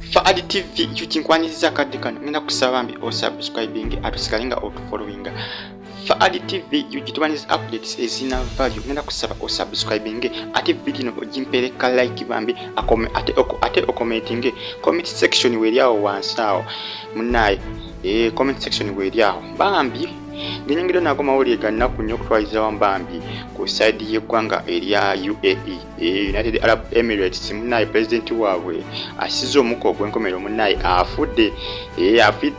Afudde TV yukinkwaniriza kadde kano ngenda kusaba Bambi osubscribing atusigalenga otufollowing. Afudde TV yugitubaniza updates ezina value ngenda kusaba osubscribing ate video no ogimpereka like Bambi ate okomentinge comment section weriawo wansi awo munaye comment section weriawo Bambi Genyengero nago mawulire gannaku nnyo okutwaliza wa Bambi ku side y'eggwanga erya UAE United Arab Emirates munaye president waabwe asize omuko ogw'enkomero munaye afudde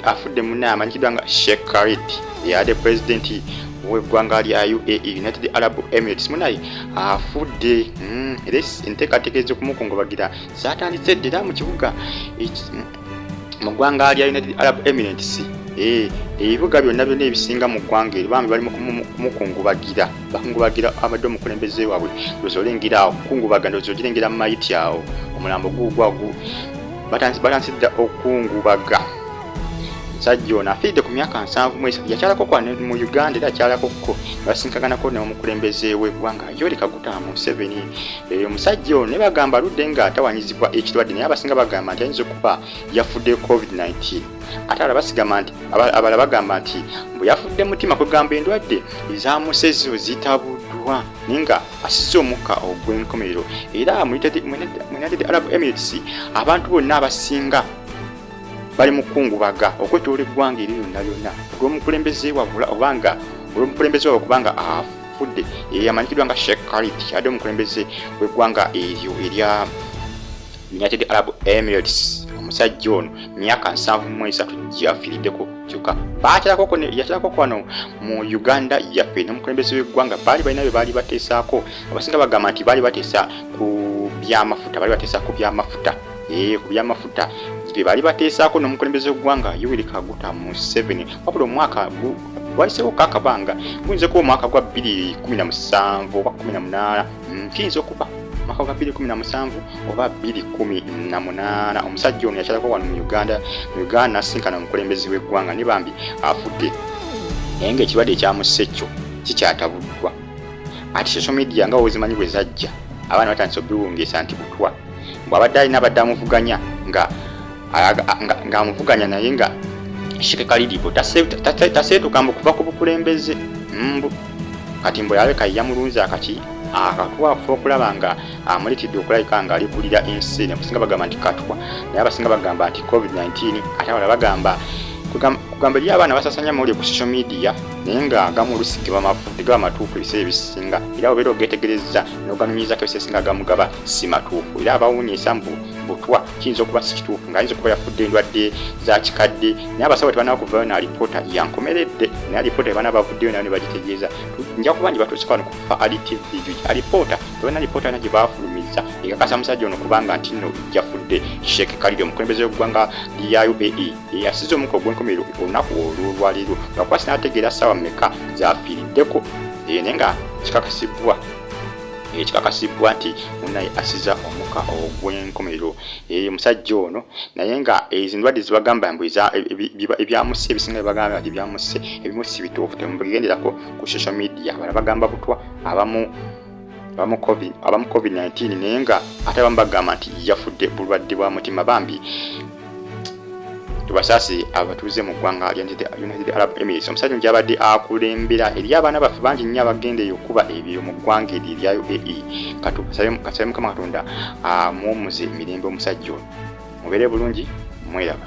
afudde munaye amanyikidwa nga Sheikh Khalid yade president w'eggwanga lya UAE United Arab Emirates munaye afudde enteekateeka ez'okumukungubagira zaatandise ddala mu kibuga mu ggwanga lya United Arab Emirates ebibuga byonna ebisinga mu ggwanga eri Bambi bali kumukungubagira bakungubagira abadde omukulembeze waabwe lwozolengera okukungubaga ndozogirengera mu mayiti awo omulambo gugwagu batansidda okungubaga Musajja ono afiiridde ku myaka 7 yakyalako kwa mu Uganda era akyalakoko basinkaganako n'omukulembeze w'eggwanga Yoweri Kaguta Museveni omusajja ono ne bagamba aludde nga atawanyizibwa ekirwadde naye abasinga bagamba nti ayinza okuba yafudde COVID-19 ate abala bagamba nti mbu yafudde mutima kugamba endwadde ezaamusezo zitabuddwa ninga asize omukka ogw'enkomerero era mu United Arab Emirates abantu bonna abasinga bali mukungubaga okwetola eggwanga eri lyonna olw'omukulembeze wabula obanga olw'omukulembeze wabwe kubanga afudde amanyikidwa nga Sheikh Khalid yadde omukulembeze w'eggwanga eryo erya United Arab Emirates omusajja ono myaka 73 gy'afiiriddeko kyokka yakyalako kwano mu Uganda yaffe n'omukulembeze w'eggwanga baali balina bye baali bateesaako abasinga bagamba nti baali bateesa ku byamafuta ku byamafuta bali bateesaako n'omukulembeze w'eggwanga Yoweri Kaguta Museveni wabula omwaka wayiseewo kakabanga guyinza kuba omwaka gwa 2017 oba 18 kiyinza okuba omwaka gwa 2017 oba 2018 omusajja ono yakyalako wano mu Uganda n'asinkana omukulembeze w'eggwanga ne Bambi afudde naye ng'ekirwadde ekyamusse kyo kikyatabuddwa ati social media nga wozimanyi bwe zajja abaana batandise obiwungeesa nti butwa bw'abadde alina abadde amuvuganya nga amuvuganya naye nga Sheikh Khalid taseetuka mbu kuva ku bukulembeze kati mbu yaleka yamulunzi akati akatwafu okulaba nga amuletedde okulayika nga alibulira ensi abasinga bagamba nti katwa naye abasinga bagamba nti COVID-19 ate abala bagamba kugamba eri abaana basasanya amawulire ku social media naye nga agamu olusi gaba matuufu ebiseera ebisinga era obeera ogetegereza n'oganunyirizako ebiseera ebisinga agamu gaba si matuufu era abawunyisa mbu butwa kiyinza okuba si kituufu ng'ayinza okuba yafudde endwadde za kikadde naye abasawo tebanaba kuvayo na alipoota yankomeredde naye alipoota ebana bavuddeyo nayo ne bagitegeeza nja kuba nti batuuse kwano ku Afudde TV alipoota tebana alipoota yona gye baafulumiza ekakasa musajja ono kubanga nti nno yafudde Sheikh Khalid omukulembeze w'eggwanga lya UAE yasize omukka ogw'enkomerero olunaku olw'olwaleero lwakuba sinaategeera ssaawa mmeka zaafiiriddeko naye nga kikakasibwa nti munaye asiza omukka ogw'enkomerero omusajja ono naye nga ezindwadde zibagamba mbu ebyamusse ebisinga bibagamba nti ebyamusse ebimu si bituufu temubigenderako ku social media bala bagamba butwa abamu COVID-19 naye nga ate abamu bagamba nti yafudde bulwadde bwa mutima Bambi tubasaasi abatuuze mu ggwanga lya United Arab Emirates omusajja gy'abadde akulembera eri abaana baffe bangi nnyo abagendeyo okuba ebyo mu ggwanga eryo erya UAE kasabe Mukama Katonda amuwummuze emirembe omusajja ono mubeere bulungi mweraba.